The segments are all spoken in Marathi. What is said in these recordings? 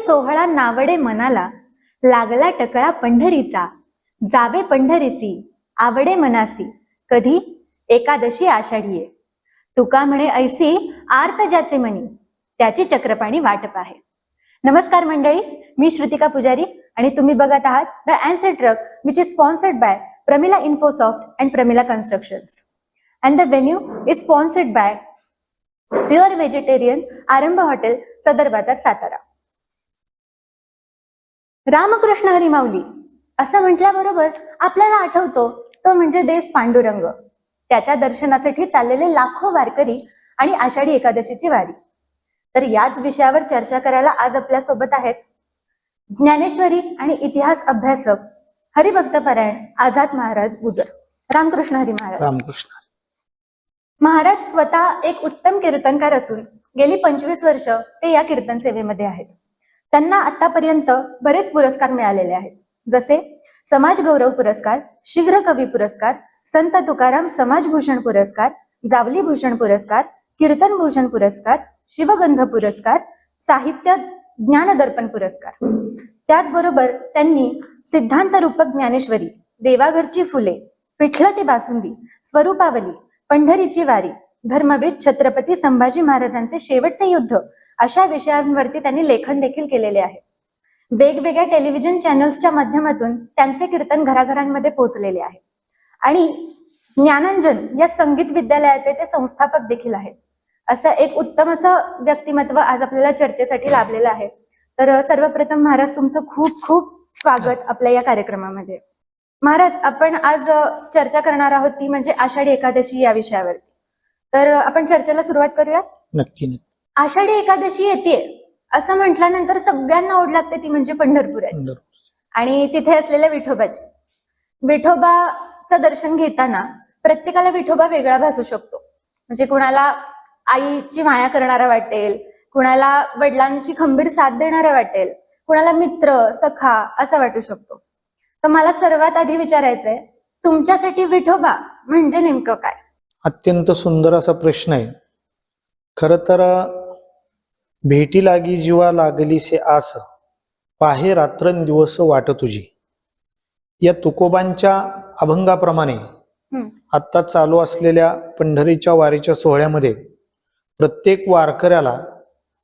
सोहळा नावडे मनाला, लागला टकळा पंढरीचा, जावे पंढरीसी आवडे मनासी, कधी एकादशी आषाढीये, तुका म्हणे ऐसी आर्त ज्याचे मनी, त्याची चक्रपाणी वाट पाहे. नमस्कार मंडळी, मी श्रुतिका पुजारी आणि तुम्ही बघत आहात the answer truck which is sponsored by Pramila Infosoft and Pramila constructions and the venue is sponsored by pure vegetarian Arambh hotel, Sadar Bazaar, Satara. Ramakrishna Hari माऊली असं म्हटल्याबरोबर आपल्याला आठवतो तो म्हणजे देव पांडुरंग, त्याच्या दर्शनासाठी चाललेले लाखो वारकरी आणि आषाढी एकादशीची वारी. तर याच विषयावर चर्चा करायला आज आपल्या सोबत आहेत ज्ञानेश्वरी आणि इतिहास अभ्यासक हरिभक्तपरायण आझाद महाराज गुजर. रामकृष्ण हरी महाराज. रामकृष्ण. महाराज स्वतः एक उत्तम कीर्तनकार असून गेली 25 वर्ष ते या कीर्तन सेवेमध्ये आहेत. त्यांना आतापर्यंत बरेच पुरस्कार मिळालेले आहेत, जसे समाज गौरव पुरस्कार, शीघ्र कवी पुरस्कार, संत तुकाराम समाजभूषण पुरस्कार, जावली भूषण पुरस्कार, कीर्तन भूषण पुरस्कार, शिवगंध पुरस्कार, साहित्य ज्ञानदर्पण पुरस्कार. त्याचबरोबर त्यांनी सिद्धांत रूपक ज्ञानेश्वरी, देवाघरची फुले, पिठलं ते बासुंदी, स्वरूपावली, पंढरीची वारी, धर्मवीर छत्रपती संभाजी महाराजांचे शेवटचे युद्ध अशा विषयांवरती त्यांनी लेखन देखील केलेले आहे. वेगवेगळ्या टेलिव्हिजन चॅनल्सच्या माध्यमातून त्यांचे कीर्तन घराघरांमध्ये पोहोचलेले आहे आणि ज्ञानांजन या संगीत विद्यालयाचे ते संस्थापक देखील आहेत. असं एक उत्तम असं व्यक्तिमत्व आज आपल्याला चर्चेसाठी लाभलेलं आहे. तर सर्वप्रथम महाराज तुमचं खूप खूप स्वागत आपल्या या कार्यक्रमामध्ये. महाराज, आपण आज चर्चा करणार आहोत ती म्हणजे आषाढी एकादशी या विषयावरती. तर आपण चर्चेला सुरुवात करूया. नक्की. आषाढी एकादशी येते असं म्हटल्यानंतर सगळ्यांना ओढ लागते ती म्हणजे पंढरपुराची आणि तिथे असलेल्या विठोबाची. विठोबाचं दर्शन घेताना प्रत्येकाला विठोबा वेगळा भासू शकतो. म्हणजे कुणाला आईची माया करणारा वाटेल, कुणाला वडिलांची खंबीर साथ देणारा वाटेल, कुणाला मित्र सखा असं वाटू शकतो. तर मला सर्वात आधी विचारायचंय, तुमच्यासाठी विठोबा म्हणजे नेमकं काय? अत्यंत सुंदर असा प्रश्न आहे. खर तर भेटी लागी जीवा लागलीसे आस, पाहे रात्रंदिवस वाट तुझी, या तुकोबांच्या अभंगाप्रमाणे आता चालू असलेल्या पंढरीच्या वारीच्या सोहळ्यामध्ये प्रत्येक वारकऱ्याला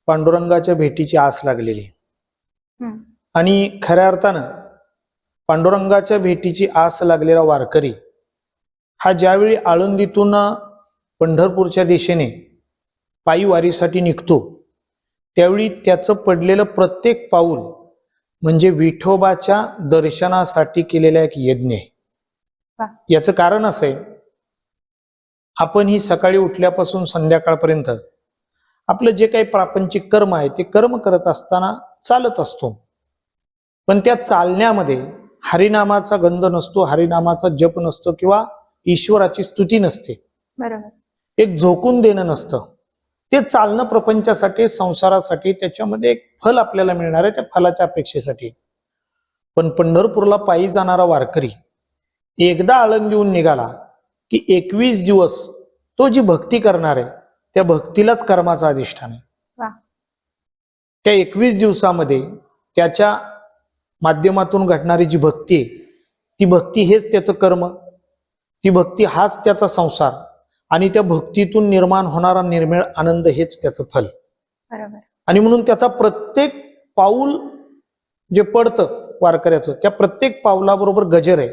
पांडुरंगाच्या भेटीची आस लागलेली आणि खऱ्या अर्थानं पांडुरंगाच्या भेटीची आस लागलेला वारकरी हा ज्यावेळी आळंदीतून पंढरपूरच्या दिशेने पायी वारीसाठी निघतो त्यावेळी त्याचं पडलेलं प्रत्येक पाऊल म्हणजे विठोबाच्या दर्शनासाठी केलेला एक यज्ञ आहे. याचं कारण असं आहे, आपण ही सकाळी उठल्यापासून संध्याकाळपर्यंत आपलं जे काही प्रापंचिक कर्म आहे ते कर्म करत असताना चालत असतो, पण त्या चालण्यामध्ये हरिनामाचा गंध नसतो, हरिनामाचा जप नसतो किंवा ईश्वराची स्तुती नसते. बरोबर. एक झोकून देणं नसतं. ते चालणं प्रपंचासाठी, संसारासाठी, त्याच्यामध्ये एक फल आपल्याला मिळणार आहे, त्या फलाच्या अपेक्षेसाठी. पण पंढरपूरला पायी जाणारा वारकरी एकदा आळंदीहून निघाला की 21 दिवस तो जी भक्ती करणार आहे त्या भक्तीलाच कर्माचा अधिष्ठान आहे. त्या 21 दिवसामध्ये त्याच्या माध्यमातून घडणारी जी भक्ती आहे ती भक्ती हेच त्याचं कर्म, ती भक्ती हाच त्याचा संसार आणि त्या भक्तीतून निर्माण होणारा निर्मेळ आनंद हेच त्याचं फल. बरोबर. आणि म्हणून त्याचा प्रत्येक पाऊल जे पडतं वारकऱ्याचं त्या प्रत्येक पावलाबरोबर गजर आहे.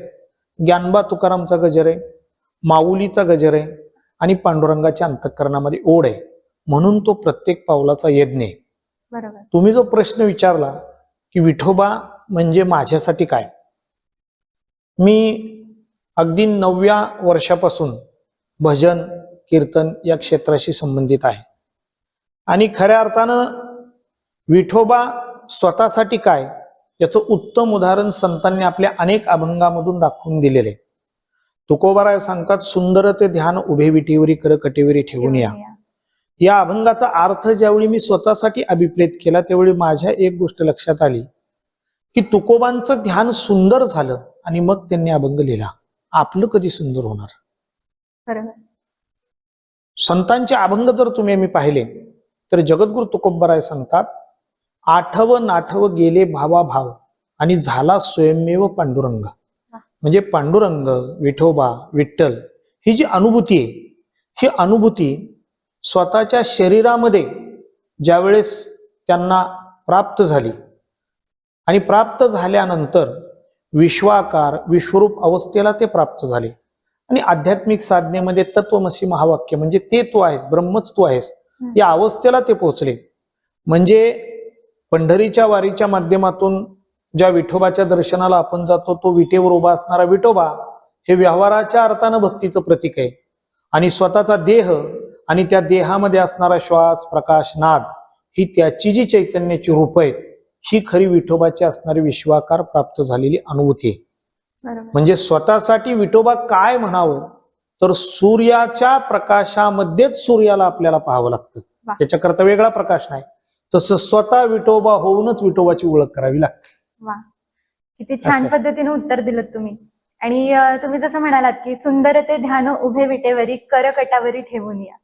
ज्ञानबा तुकारामचा गजर आहे, माऊलीचा गजर आहे आणि पांडुरंगाच्या अंतःकरणामध्ये ओढ आहे, म्हणून तो प्रत्येक पावलाचा यज्ञ आहे. बरोबर. तुम्ही जो प्रश्न विचारला की विठोबा म्हणजे माझ्यासाठी काय, मी अगदी 9व्या वर्षापासून भजन कीर्तन या क्षेत्राशी संबंधित आहे आणि खऱ्या अर्थानं विठोबा स्वतःसाठी काय याचं उत्तम उदाहरण संतांनी आपल्या अनेक अभंगामधून दाखवून दिलेले. तुकोबाराय सांगतात, सुंदर ते ध्यान उभे विटीवरी कर कटेवरी ठेवून या. या अभंगाचा अर्थ ज्यावेळी मी स्वतःसाठी अभिप्रेत केला त्यावेळी माझ्या एक गोष्ट लक्षात आली की तुकोबांचं ध्यान सुंदर झालं आणि मग त्यांनी अभंग लिहिला. आपलं कधी सुंदर होणार? बरोबर. संतांचे अभंग जर तुम्ही पाहिले तर जगद्गुरु तुकोबाराय सांगतात, आठव नाठव गेले भावा भाव आणि झाला स्वयंमेव पांडुरंग. म्हणजे पांडुरंग, विठोबा, विठ्ठल ही जी अनुभूती आहे, ही अनुभूती स्वतःच्या शरीरामध्ये ज्यावेळेस त्यांना प्राप्त झाली आणि प्राप्त झाल्यानंतर विश्वाकार विश्वरूप अवस्थेला ते प्राप्त झाले आणि आध्यात्मिक साधनेमध्ये तत्वमसी महावाक्य म्हणजे ते तू आहेस, ब्रह्मच तू आहेस या अवस्थेला ते पोहोचले. म्हणजे पंढरीच्या वारीच्या माध्यमातून ज्या विठोबाच्या दर्शनाला आपण जातो तो विटेवर उभा असणारा विठोबा हे व्यवहाराच्या अर्थानं भक्तीचं प्रतीक आहे आणि स्वतःचा देह आणि त्या देहामध्ये असणारा श्वास, प्रकाश, नाद ही त्याची जी चैतन्याची रूप आहेत ही खरी विठोबाची असणारी विश्वाकार प्राप्त झालेली अनुभूती आहे. म्हणजे स्वतःसाठी विठोबा काय म्हणावं तर सूर्याच्या प्रकाशामध्येच सूर्याला आपल्याला पाहावं लागतं, त्याच्याकरता वेगळा प्रकाश नाही. तसं स्वतः विठोबा होऊनच विठोबाची ओळख करावी लागते. वा, किती छान पद्धतीने उत्तर दिलं तुम्ही. आणि तुम्ही जसं म्हणालात की सुंदर ते ध्यान उभे विटेवरी करकटावरी ठेवून या,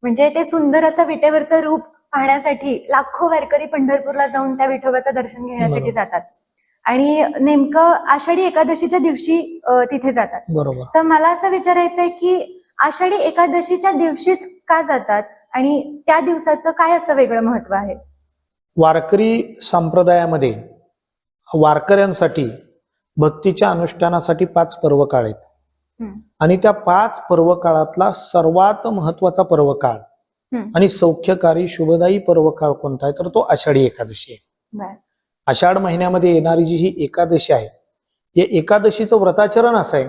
म्हणजे ते सुंदर असं विटेवरचं रूप पाहण्यासाठी लाखो वारकरी पंढरपूरला जाऊन त्या विठोबाचं दर्शन घेण्यासाठी जातात आणि नेमकं आषाढी एकादशीच्या दिवशी तिथे जातात. बरोबर. तर मला असं विचारायचंय की आषाढी एकादशीच्या दिवशीच का जातात आणि त्या दिवसाचं काय असं वेगळं महत्व आहे? वारकरी संप्रदायामध्ये वारकऱ्यांसाठी भक्तीच्या अनुष्ठानासाठी 5 पर्व काळ आहेत आणि त्या 5 पर्व काळातला सर्वात महत्वाचा पर्व काळ आणि सौख्यकारी शुभदायी पर्व काळ कोणता आहे तर तो आषाढी एकादशी आहे. आषाढ महिन्यामध्ये येणारी जी ही एकादशी आहे या एकादशीचं व्रताचरण असं आहे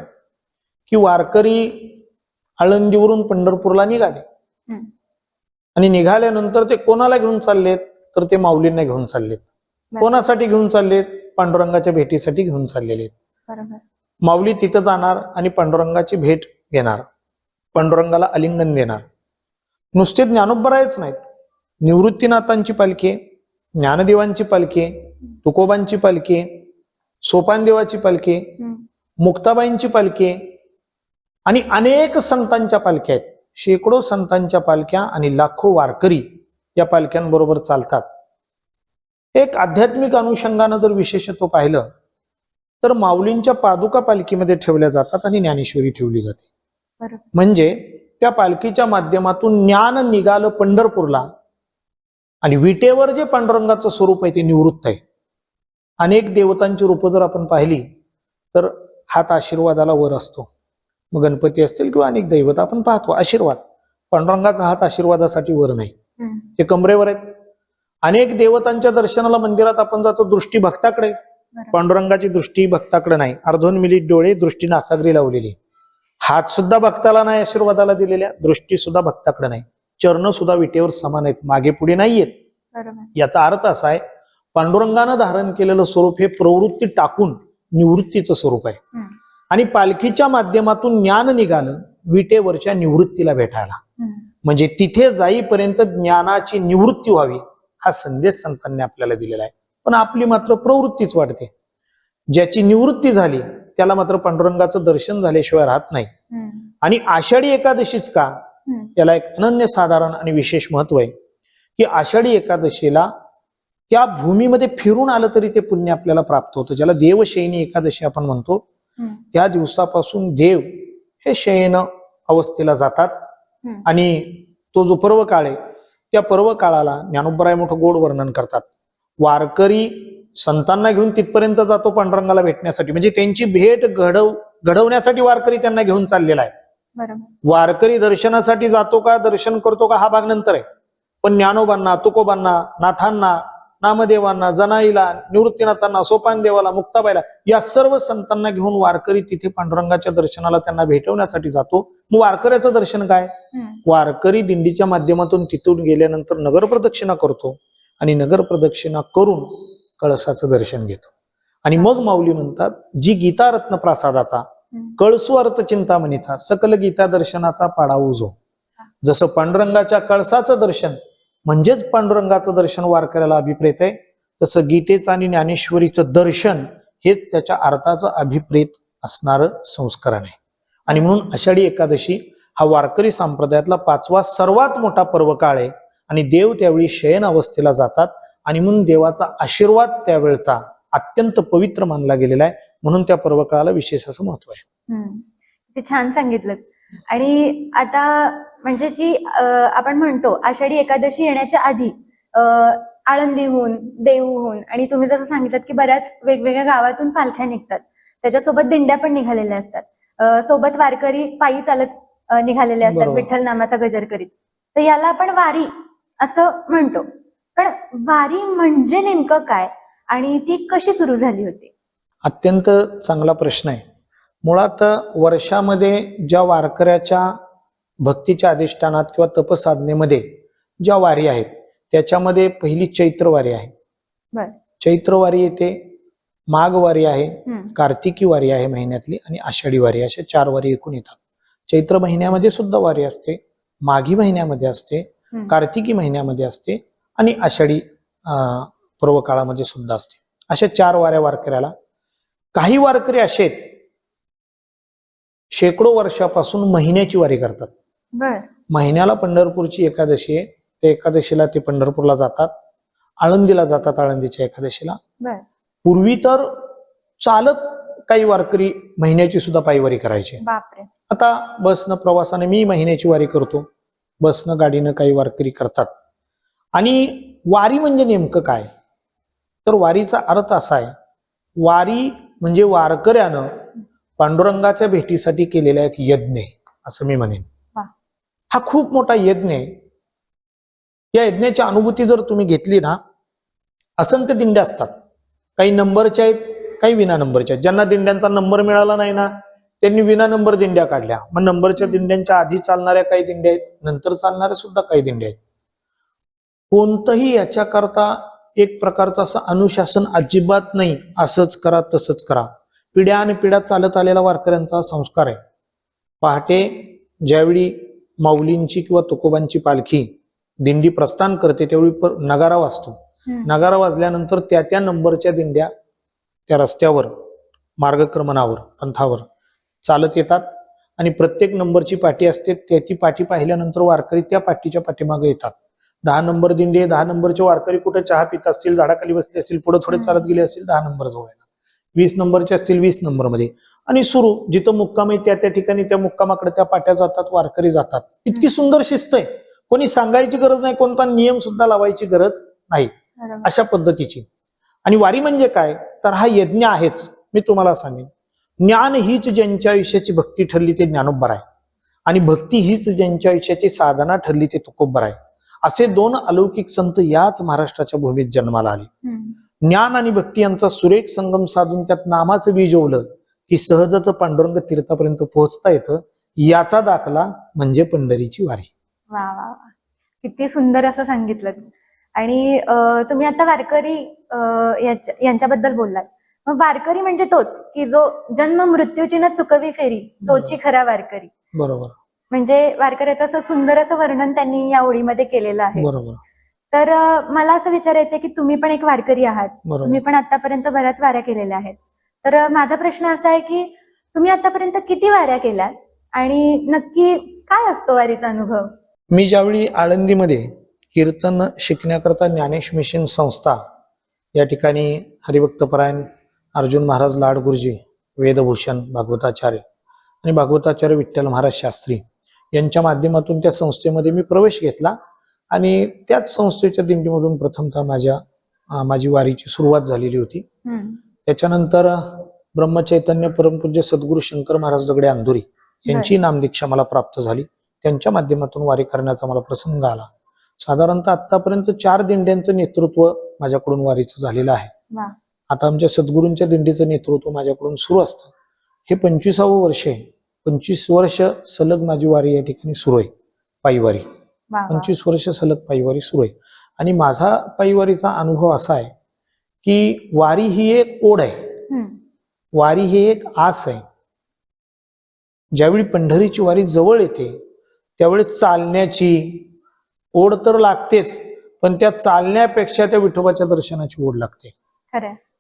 की वारकरी आळंदीवरून पंढरपूरला निघाले आणि निघाल्यानंतर ते कोणाला घेऊन चाललेत तर ते माऊलींना घेऊन चाललेत. कोणासाठी घेऊन चाललेत? पांडुरंगाच्या भेटीसाठी घेऊन चाललेले आहेत. माऊली तिथं जाणार आणि पांडुरंगाची भेट घेणार, पांडुरंगाला आलिंगन देणार. नुसते ज्ञानोबरायच नाहीत, निवृत्तीनाथांची पालखी, ज्ञानदेवांची पालखी, तुकोबांची पालखी, सोपानदेवाची पालखी, मुक्ताबाईंची पालखी आणि अनेक संतांच्या पालख्या आहेत. शेकडो संतांच्या पालख्या आणि लाखो वारकरी या पालख्यांबरोबर चालतात. एक आध्यात्मिक अनुषंगानं जर विशेषत्व पाहिलं तर माऊलींच्या पादुका पालखीमध्ये ठेवल्या जातात आणि ज्ञानेश्वरी ठेवली जाते. म्हणजे त्या पालखीच्या माध्यमातून ज्ञान निघालं पंढरपूरला आणि विटेवर जे पांडुरंगाचं स्वरूप आहे ते निवृत्त आहे. अनेक देवतांची रूपं जर आपण पाहिली तर हात आशीर्वादाला वर असतो. मग गणपती असतील किंवा अनेक दैवत आपण पाहतो आशीर्वाद. पांडुरंगाचा हात आशीर्वादासाठी वर नाही, ते कमरेवर आहेत. अनेक देवतांच्या दर्शनाला मंदिरात आपण जातो, दृष्टी भक्ताकडे, पांडुरंगाची दृष्टी भक्ताकडे नाही. अर्धोन्मिलित डोळे, दृष्टी नासागरी लावलेली. हात सुद्धा भक्ताला नाही आशीर्वादाला दिलेल्या, दृष्टी सुद्धा भक्ताकडे नाही. चरण सुद्धा विटेवर समान आहेत, मागे पुढे नाहीयेत. याचा अर्थ असा आहे पांडुरंगानं धारण केलेलं स्वरूप हे प्रवृत्ती टाकून निवृत्तीचं स्वरूप आहे आणि पालखीच्या माध्यमातून ज्ञान निघालं विटेवरच्या निवृत्तीला भेटायला. म्हणजे तिथे जाईपर्यंत ज्ञानाची निवृत्ती व्हावी हा संदेश संतांनी आपल्याला दिलेला आहे. पण आपली मात्र प्रवृत्तीच वाढते. ज्याची निवृत्ती झाली त्याला मात्र पांडुरंगाचं दर्शन झाल्याशिवाय राहत नाही. आणि आषाढी एकादशीच का, त्याला एक अनन्यसाधारण आणि विशेष महत्व आहे की आषाढी एकादशीला त्या भूमीमध्ये फिरून आलं तरी ते पुण्य आपल्याला प्राप्त होतं, ज्याला देवशयनी एकादशी आपण म्हणतो. त्या दिवसापासून देव हे शयन अवस्थेला जातात आणि तो जो पर्व काळ आहे त्या पर्व काळाला ज्ञानोबराय मोठं गोड वर्णन करतात. वारकरी संतांना घेऊन तिथपर्यंत जातो पांडुरंगाला भेटण्यासाठी, म्हणजे त्यांची भेट घडवण्यासाठी वारकरी त्यांना घेऊन चाललेला आहे. वारकरी दर्शनासाठी जातो का, दर्शन करतो का हा भाग नंतर आहे. पण ज्ञानोबांना, तुकोबांना, नाथांना, नामदेवांना, जनाईला, निवृत्तीनाथांना, सोपानदेवाला, मुक्ताबाईला या सर्व संतांना घेऊन वारकरी तिथे पांडुरंगाच्या दर्शनाला त्यांना भेटवण्यासाठी जातो. मग वारकऱ्याचं दर्शन काय? वारकरी दिंडीच्या माध्यमातून तिथून गेल्यानंतर नगर प्रदक्षिणा करतो आणि नगर प्रदक्षिणा करून कळसाचं दर्शन घेतो. आणि मग माऊली म्हणतात जी गीता रत्न प्रासादाचा कळसू अर्थ चिंतामणीचा सकल गीता दर्शनाचा पाडा उजो. जसं पांडुरंगाच्या कळसाचं दर्शन म्हणजेच पांडुरंगाचं दर्शन वारकऱ्याला अभिप्रेत आहे, तसं गीतेचं आणि ज्ञानेश्वरीचं दर्शन हेच त्याच्या अर्थाचं अभिप्रेत असणारं संस्करण आहे. आणि म्हणून आषाढी एकादशी हा वारकरी संप्रदायातला 5वा सर्वात मोठा पर्व काळ आहे आणि देव त्यावेळी शयन अवस्थेला जातात आणि म्हणून देवाचा आशीर्वाद त्यावेळचा अत्यंत पवित्र मानला गेलेला आहे, म्हणून त्या पर्वकाळाला विशेष असं महत्व आहे. ते छान सांगितलं. आणि आता म्हणजे जी आपण म्हणतो आषाढी एकादशी येण्याच्या आधी आळंदीहून, देहूहून आणि तुम्ही जसं सांगितलं की बऱ्याच वेगवेगळ्या गावातून पालख्या निघतात, त्याच्यासोबत दिंड्या पण निघालेल्या असतात, सोबत वारकरी पायी चालत निघालेले असतात बरोबर. विठ्ठल नामाचा गजर करीत. तर याला आपण वारी असं म्हणतो. पण वारी म्हणजे नेमकं काय आणि ती कशी सुरू झाली होती? अत्यंत चांगला प्रश्न आहे. मुळात वर्षामध्ये ज्या वारकऱ्याच्या भक्तीच्या अधिष्ठानात किंवा तपसाधनेमध्ये ज्या वारी आहेत त्याच्यामध्ये पहिली चैत्रवारी आहे. बर. चैत्रवारी येते, माघवारी आहे, हम्म. कार्तिकी वारी आहे महिन्यातली, आणि आषाढी वारी, अशा 4 वारी एकूण येतात. चैत्र महिन्यामध्ये सुद्धा वारी असते, माघी महिन्यामध्ये असते, कार्तिकी महिन्यामध्ये असते आणि आषाढी पर्वकाळामध्ये सुद्धा असते. अशा 4 वाऱ्या वारकऱ्याला. काही वारकरी असे आहेत शेकडो वर्षापासून महिन्याची वारी करतात. बर. महिन्याला पंढरपूरची एकादशी आहे, त्या एकादशीला ते पंढरपूरला जातात, आळंदीला जातात आळंदीच्या एकादशीला. बर. पूर्वी तर चालत काही वारकरी महिन्याची सुद्धा पायवारी करायचे. बापरे. आता बसनं प्रवासाने मी महिन्याची वारी करतो, बसनं गाडीनं काही वारकरी करतात. आणि वारी म्हणजे नेमकं काय, तर वारीचा अर्थ असा आहे, वारी म्हणजे वारकऱ्यानं पांडुरंगाच्या भेटीसाठी केलेला एक यज्ञ आहे असं मी म्हणेन. हा खूप मोठा यज्ञ आहे. या यज्ञाची अनुभूती जर तुम्ही घेतली ना, असंख्य दिंड्या असतात, काही नंबरच्या आहेत, काही विना नंबरच्या आहेत. ज्यांना दिंड्यांचा नंबर मिळाला नाही ना त्यांनी विना नंबर दिंड्या काढल्या. मग नंबरच्या दिंड्यांच्या आधी चालणाऱ्या काही दिंड्या आहेत, नंतर चालणाऱ्या सुद्धा काही दिंड्या आहेत. कोणतंही याच्याकरता एक प्रकारचं असं अनुशासन अजिबात नाही, असंच करा तसंच करा. पिढ्या आणि पिढ्या चालत आलेला वारकऱ्यांचा संस्कार आहे. पहाटे ज्यावेळी माऊलींची किंवा तुकोबांची पालखी दिंडी प्रस्थान करते त्यावेळी नगारा वाजतो. नगारा वाजल्यानंतर त्या नंबरच्या दिंड्या त्या रस्त्यावर मार्गक्रमणावर पंथावर चालत येतात आणि प्रत्येक नंबरची पाटी असते, ती पाटी पाहिल्यानंतर वारकरी त्या पाटीच्या पाठीमागे येतात. 10 नंबर दिंडी, 10 नंबरचे वारकरी कुठे चहा पित असतील, झाडाखाली बसले असतील, पुढे थोडे चालत गेले असतील 10 नंबर जवळ, 20 नंबरचे असतील 20 नंबर मध्ये, आणि सुरू जिथं मुक्काम आहे त्या ठिकाणी त्या मुक्कामाकडे त्या पाट्या जातात, वारकरी जातात. इतकी सुंदर शिस्त आहे, कोणी सांगायची गरज नाही, कोणता नियम सुद्धा लावायची गरज नाही, अशा पद्धतीची. आणि वारी म्हणजे काय, तर हा यज्ञ आहेच. मी तुम्हाला सांगेन, ज्ञान हीच ज्यांच्या आयुष्याची भक्ती ठरली ते ज्ञानोबा आहे, आणि भक्ती हीच ज्यांच्या आयुष्याची साधना ठरली ते तुकोबा आहे. असे 2 अलौकिक संत याच महाराष्ट्राच्या भूमीत जन्माला आले. ज्ञान आणि भक्ती यांचा सुरेख संगम साधून त्यात नामाचं बीज ओवलं की सहजच पांडुरंग तीर्थापर्यंत पोहोचता येतं. याचा दाखला म्हणजे पंढरीची वारी. वा वा वा, किती सुंदर असं सांगितलं. आणि तुम्ही आता वारकरी यांच्याबद्दल बोललात. मग वारकरी म्हणजे तोच की जो जन्म मृत्यूची न चुकवी फेरी, तोची खरा वारकरी. बरोबर. म्हणजे वारकऱ्याचं असं सुंदर असं वर्णन त्यांनी या ओळीमध्ये केलेलं आहे. बरोबर. तर मला असं विचारायचं की तुम्ही पण एक वारकरी आहात, तुम्ही पण आतापर्यंत बऱ्याच वाऱ्या केलेल्या आहेत. तर माझा प्रश्न असा आहे की तुम्ही आतापर्यंत किती वाऱ्या केल्यात आणि नक्की काय असतो वारीचा अनुभव? मी ज्यावेळी आळंदीमध्ये कीर्तन शिकण्याकरता ज्ञानेश मिशन संस्था या ठिकाणी हरिभक्तपरायण अर्जुन महाराज लाडगुरुजी, वेदभूषण भागवताचार्य आणि भागवताचार्य विठ्ठल महाराज शास्त्री यांच्या माध्यमातून त्या संस्थेमध्ये मी प्रवेश घेतला आणि त्याच संस्थेच्या दिंडीमधून प्रथमतः माझी वारीची सुरुवात झालेली होती. त्याच्यानंतर ब्रह्मचैतन्य परमपूज्य सद्गुरू शंकर महाराज दगडे अंधुरी यांची नामदीक्षा मला प्राप्त झाली. त्यांच्या माध्यमातून वारी करण्याचा मला प्रसंग आला. साधारणतः आतापर्यंत 4 दिंड्यांचं नेतृत्व माझ्याकडून वारीचं झालेलं आहे. आता आमच्या सद्गुरूंच्या दिंडीचं नेतृत्व माझ्याकडून सुरू असतं. हे 25वे वर्ष आहे. 25 वर्ष सलग माझी वारी या ठिकाणी सुरू आहे, पायीवारी. 25 वर्ष सलग पायीवारी सुरू आहे. आणि माझा पायीवारीचा अनुभव असा आहे की वारी ही एक ओढ आहे, वारी ही एक आस आहे. ज्यावेळी पंढरीची वारी जवळ येते त्यावेळी चालण्याची ओढ तर लागतेच, पण त्या चालण्यापेक्षा त्या विठोबाच्या दर्शनाची ओढ लागते.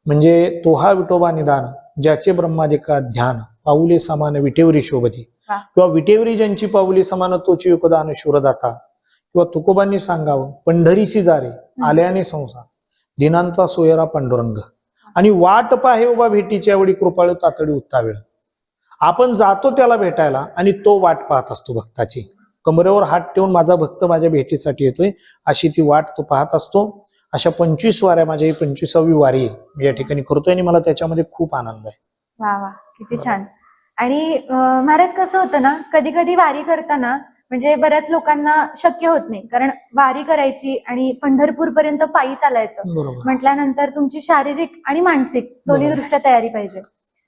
म्हणजे तो हा विठोबा निदान ज्याचे ब्रह्मादिका ध्यान, पाऊले समान विटेवरी शोभती, किंवा विटेवरी ज्यांची पाऊले समान तोची योगदान शूरदाता, किंवा तुकोबांनी सांगावं पंढरीशी जारे आल्याने संसार. दिनांचा सोयरा पांडुरंग आणि वाट पाहे उभा भेटीच्या वेळी कृपाळू तातडी उत्तावेळ. आपण जातो त्याला भेटायला आणि तो वाट पाहत असतो भक्ताची. कमरेवर हात ठेवून माझा भक्त माझ्या भेटीसाठी येतोय अशी ती वाट तो पाहत असतो. अशा 25 वाऱ्या, माझ्या ही 25वी वारी आहे मी या ठिकाणी करतोय आणि मला त्याच्यामध्ये खूप आनंद आहे. वा वा, किती छान. आणि महाराज कसं होतं ना, कधी कधी वारी करताना म्हणजे बऱ्याच लोकांना शक्य होत नाही, कारण वारी करायची आणि पंढरपूर पर्यंत पायी चालायचं बरोबर. म्हटल्यानंतर तुमची शारीरिक आणि मानसिक दोन्ही बरोबर. दृष्ट्या तयारी पाहिजे.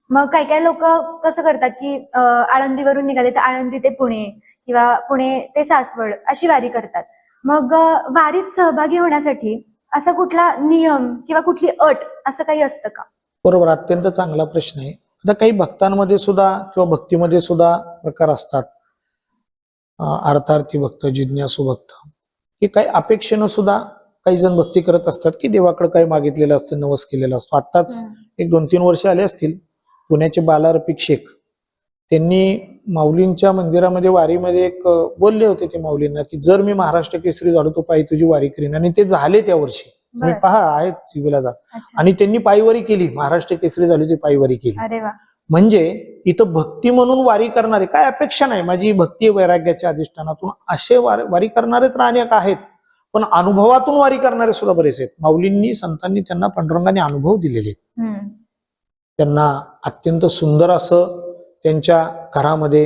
मग काही काही लोक कसं करतात की आळंदीवरून निघाले तर आळंदी ते पुणे किंवा पुणे ते सासवड अशी वारी करतात. मग वारीत सहभागी होण्यासाठी असा कुठला नियम किंवा कुठली अट असं काही असतं का? बरोबर, अत्यंत चांगला प्रश्न आहे. आता काही भक्तांमध्ये सुद्धा किंवा भक्तीमध्ये सुद्धा प्रकार असतात. अर्थार्थी भक्त, जिज्ञासू भक्त, हे काही अपेक्षेनं सुद्धा काही जण भक्ती करत असतात की देवाकडे काही मागितलेलं असतं, नवस केलेला असतो. आत्ताच एक 2-3 वर्ष आले असतील, पुण्याचे बाला रफिक शेख त्यांनी माऊलींच्या मंदिरामध्ये वारीमध्ये एक बोलले होते ते माऊलींना की जर मी महाराष्ट्र केसरी झालो तो पायी तुझी वारी करीन, आणि ते झाले त्या वर्षी. तुम्ही पहा, आहेत शिवेला जा. आणि त्यांनी पायीवारी केली, महाराष्ट्र केसरी झाली, ती पायीवारी केली. अरे वा. म्हणजे इथं भक्ती म्हणून वारी करणारे, काय अपेक्षा नाही माझी भक्ती वैराग्याच्या अधिष्ठानातून असे वारी करणारे तर अनेक आहेत, पण अनुभवातून वारी करणारे सुद्धा बरेच आहेत. माऊलींनी, संतांनी त्यांना पांडुरंगाने अनुभव दिलेले आहेत. त्यांना अत्यंत सुंदर असं त्यांच्या घरामध्ये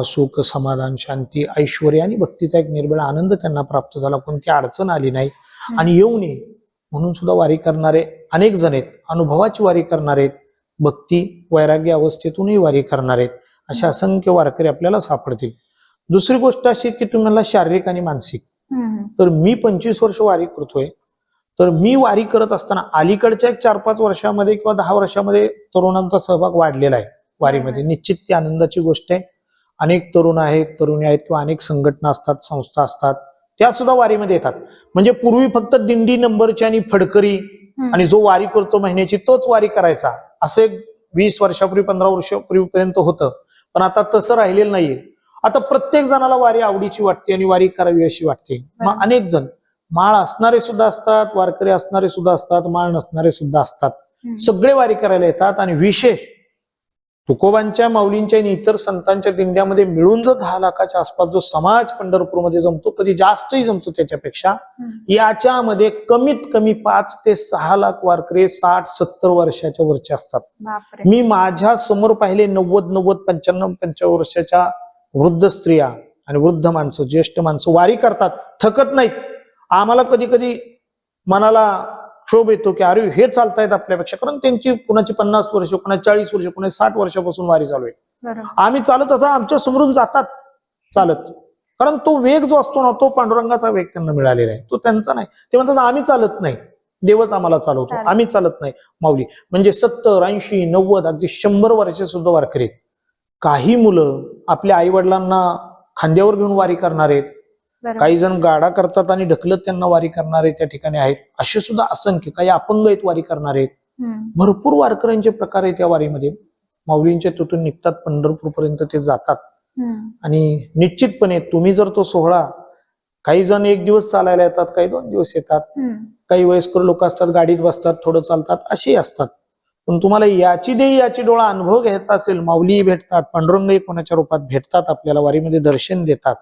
सुख, समाधान, शांती, ऐश्वर्य आणि भक्तीचा एक निर्भेळ आनंद त्यांना प्राप्त झाला. कोणती अडचण आली नाही. आणि येऊ नये म्हणून सुद्धा वारी करणारे अनेक जण आहेत. अनुभवाची वारी करणारे आहेत, भक्ती वैराग्य अवस्थेतूनही वारी करणारे आहेत, अशा असंख्य वारकरी आपल्याला सापडतील. दुसरी गोष्ट अशी की तुम्हाला शारीरिक आणि मानसिक, तर मी 25 वर्ष वारी करतोय, तर मी वारी करत असताना अलीकडच्या 4-5 वर्षामध्ये किंवा 10 वर्षामध्ये तरुणांचा सहभाग वाढलेला आहे वारीमध्ये. निश्चित ती आनंदाची गोष्ट आहे. अनेक तरुण आहेत, तरुणी आहेत किंवा अनेक संघटना असतात, संस्था असतात, त्या सुद्धा वारीमध्ये येतात. म्हणजे पूर्वी फक्त दिंडी नंबरची आणि फडकरी आणि जो वारी करतो महिन्याची तोच वारी करायचा, असे 20 वर्षापूर्वी 15 वर्षापूर्वीपर्यंत होतं. पण आता तसं राहिलेलं नाहीये. आता प्रत्येक जणाला वारी आवडीची वाटते आणि वारी करावी अशी वाटते. मग अनेक जण माळ असणारे सुद्धा असतात, वारकरी असणारे सुद्धा असतात, माळ नसणारे सुद्धा असतात, सगळे वारी करायला येतात. आणि विशेष तुकोबांच्या, माऊलींच्या आणि इतर संतांच्या दिंड्यामध्ये मिळून जो 10 लाखाच्या आसपास जो समाज पंढरपूरमध्ये जमतो, कधी जास्तही जमतो त्याच्यापेक्षा, याच्यामध्ये कमीत कमी 5 ते 6 लाख वारकरी 60-70 वर्षाच्या वरचे असतात. मी माझ्या समोर पाहिले 90-90, 95-95 वर्षाच्या वृद्ध स्त्रिया आणि वृद्ध माणसं, ज्येष्ठ माणसं वारी करतात, थकत नाहीत. आम्हाला कधी कधी मनाला क्षोभ येतो की अरे हे चालतायत आपल्यापेक्षा, कारण त्यांची कुणाची 50 वर्ष, कुणाची 40 वर्ष, कुणाची 60 वर्षापासून वारी चालू आहे. आम्ही चालत असं आमच्या समोरून जातात चालत, कारण तो वेग जो असतो ना, तो पांडुरंगाचा वेग त्यांना मिळालेला आहे, तो त्यांचा नाही. ते म्हणतात आम्ही चालत नाही, देवच आम्हाला चालवतो, आम्ही चालत नाही. माऊली म्हणजे 70, 80, 90, अगदी 100 वर्षे सुद्धा वारकरी. काही मुलं आपल्या आई वडिलांना खांद्यावर घेऊन वारी करणार आहेत, काही जण गाडा करतात आणि ढकलत त्यांना वारी करणारे त्या ठिकाणी आहेत. असे सुद्धा असंख्य, काही अपंग आहेत वारी करणारे. भरपूर वारकऱ्यांचे प्रकार आहेत या वारीमध्ये. माऊलींच्या तिथून निघतात, पंढरपूर पर्यंत ते जातात. आणि निश्चितपणे तुम्ही जर तो सोहळा, काही जण 1 दिवस चालायला येतात, काही 2 दिवस येतात, काही वयस्कर लोक असतात गाडीत बसतात, थोडं चालतात, असे असतात. पण तुम्हाला याची देही याची डोळा अनुभव घ्यायचा असेल, माऊली भेटतात, पांडुरंग कोणाच्या रूपात भेटतात, आपल्याला वारीमध्ये दर्शन देतात,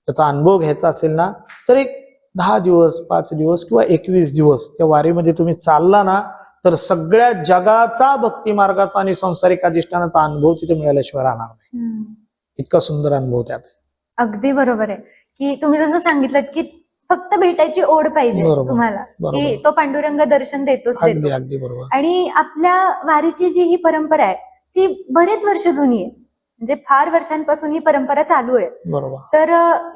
त्याचा अनुभव घ्यायचा असेल ना, तर एक 10 दिवस, 5 दिवस किंवा 21 दिवस त्या वारीमध्ये तुम्ही चालला ना, तर सगळ्या जगाचा, भक्ती मार्गाचा आणि संसारिक अधिष्ठानाचा अनुभव तिथे मिळाल्याशिवाय राहणार नाही. इतका सुंदर अनुभव त्यात. अगदी बरोबर आहे की तुम्ही जसं सांगितलं की फक्त भेटायची ओढ पाहिजे तुम्हाला, की तो पांडुरंग दर्शन देतोच देतो. अगदी बरोबर. आणि आपल्या वारीची जी ही परंपरा आहे ती बरेच वर्ष जुनी आहे, म्हणजे फार वर्षांपासून ही परंपरा चालू आहे. बरोबर. तर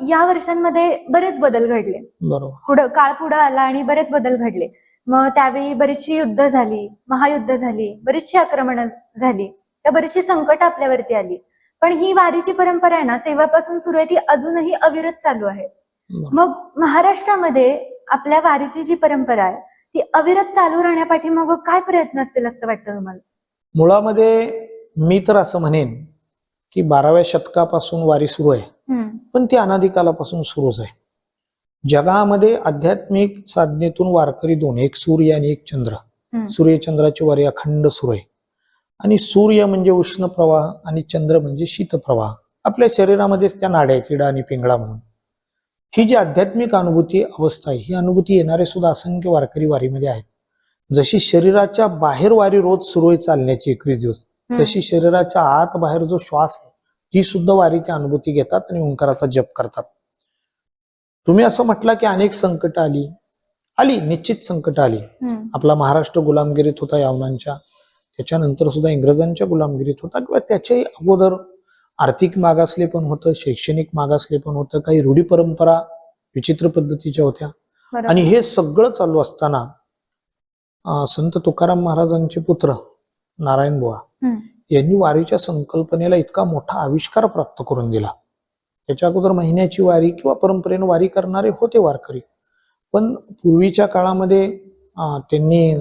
या वर्षांमध्ये बरेच बदल घडले. बरोबर. काळ पुढे आला आणि बरेच बदल घडले. मग त्यावेळी बरीचशी युद्ध झाली, महायुद्ध झाली, बरीचशी आक्रमणं झाली, त्या बरीचशी संकट आपल्यावरती आली. पण ही वारीची परंपरा आहे ना, तेव्हापासून सुरू आहे, ती अजूनही अविरत चालू आहे. मग महाराष्ट्रामध्ये आपल्या वारीची जी परंपरा आहे ती अविरत चालू राहण्यापाठी मग काय प्रयत्न असतील असं वाटतं तुम्हाला? मुळामध्ये मी तर असं म्हणेन की 12व्या शतकापासून वारी सुरू आहे, पण ती अनादिकालापासून सुरूच आहे. जगामध्ये आध्यात्मिक साधनेतून वारकरी दोन, एक सूर्य आणि एक चंद्र. सूर्यचंद्राची वारी अखंड सुरू आहे. आणि सूर्य म्हणजे उष्ण प्रवाह आणि चंद्र म्हणजे शीत प्रवाह. आपल्या शरीरामध्येच त्या नाड्या आहेत, इडा आणि पिंगळा म्हणून. ही जी आध्यात्मिक अनुभूती अवस्था आहे, ही अनुभूती येणारे सुद्धा असंख्य वारकरी वारीमध्ये आहेत. जशी शरीराच्या बाहेर वारी रोज सुरू आहे चालण्याची 21 दिवस, तशी शरीराच्या आत बाहेर जो श्वास आहे ती सुद्धा वारीची अनुभूती घेतात आणि ओंकाराचा जप करतात. तुम्ही असं म्हटलं की अनेक संकट आली, निश्चित संकट आली. आपला महाराष्ट्र गुलामगिरीत होता यावनांच्या, त्याच्यानंतर सुद्धा इंग्रजांच्या गुलामगिरीत होता, किंवा त्याच्याही अगोदर आर्थिक मागासले पण होतं, शैक्षणिक मागासले पण होतं, काही रूढी परंपरा विचित्र पद्धतीच्या होत्या. आणि हे सगळं चालू असताना संत तुकाराम महाराजांचे पुत्र नारायण बुवा यांनी वारीच्या संकल्पनेला इतका मोठा आविष्कार प्राप्त करून दिला. त्याच्या अगोदर महिन्याची वारी किंवा परंपरेनं वारी करणारे होते वारकरी, पण पूर्वीच्या काळामध्ये त्यांनी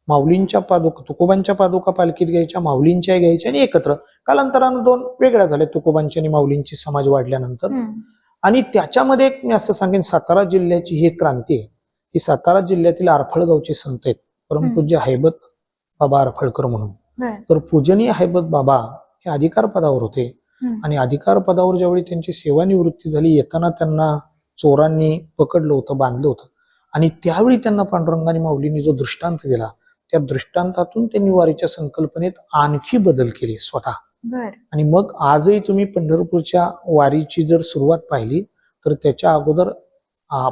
माऊलींच्या पादुका, तुकोबांच्या पादुका पालखीत घ्यायच्या, माऊलींच्या घ्यायच्या आणि एकत्र. कालांतरानं दोन वेगळ्या झाल्या, तुकोबांची आणि माऊलींची समाज वाढल्यानंतर. आणि त्याच्यामध्ये एक मी असं सांगेन, सातारा जिल्ह्याची ही एक क्रांती आहे की सातारा जिल्ह्यातील आरफळगावचे संत आहेत परमपूज्य हैबत बाबा आरफळकर म्हणून. तर पूजनीय हैबत बाबा हे अधिकार पदावर होते. आणि अधिकार पदावर ज्यावेळी त्यांची सेवानिवृत्ती झाली, येताना त्यांना चोरांनी पकडलं होतं, बांधलं होतं. आणि त्यावेळी त्यांना पांडुरंगाने माऊलींनी जो दृष्टांत दिला, त्या दृष्टांतातून त्यांनी वारीच्या संकल्पनेत आणखी बदल केले स्वतः. आणि मग आजही तुम्ही पंढरपूरच्या वारीची जर सुरुवात पाहिली तर त्याच्या अगोदर